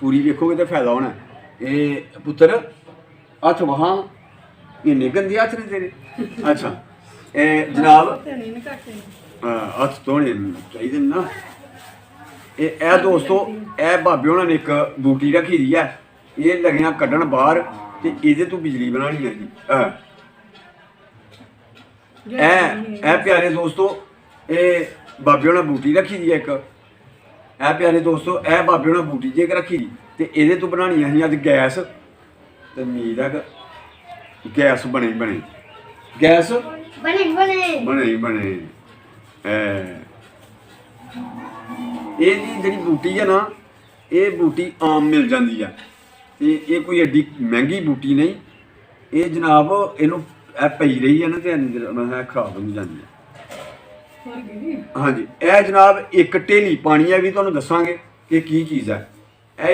पूरी वेखोगे तो फायदा होना। ये पुत्र हथ वहां इन्ने गंदे हथ ने तेरे। अच्छा जनाब हथ धोने चाहिए ना। ये दोस्तों ए भाभी होना ने एक बूटी रखी दी है, ये लगियां कड्ढन बाहर ते इहदे तो बिजली बनानी है जी। ए प्यारे दोस्तों ये बाबे होना बूटी रखी दी है एक। ए प्यारे दोस्तों ए बाबे होना बूटी जे रखी दी ते इहदे तो बनानी है अज गैस। ते उम्मीद है कि गैस बने गैस बने। ये जी बूटी है ना, ये बूटी आम मिल जाती है, ये कोई एड्डी महंगी बूटी नहीं। ये जनाब इनू पई रही है ना तो खराब हो जाती है। हाँ जी, यह जनाब एक ढेली पानी है भी तुहानूं दसांगे कि की चीज़ है।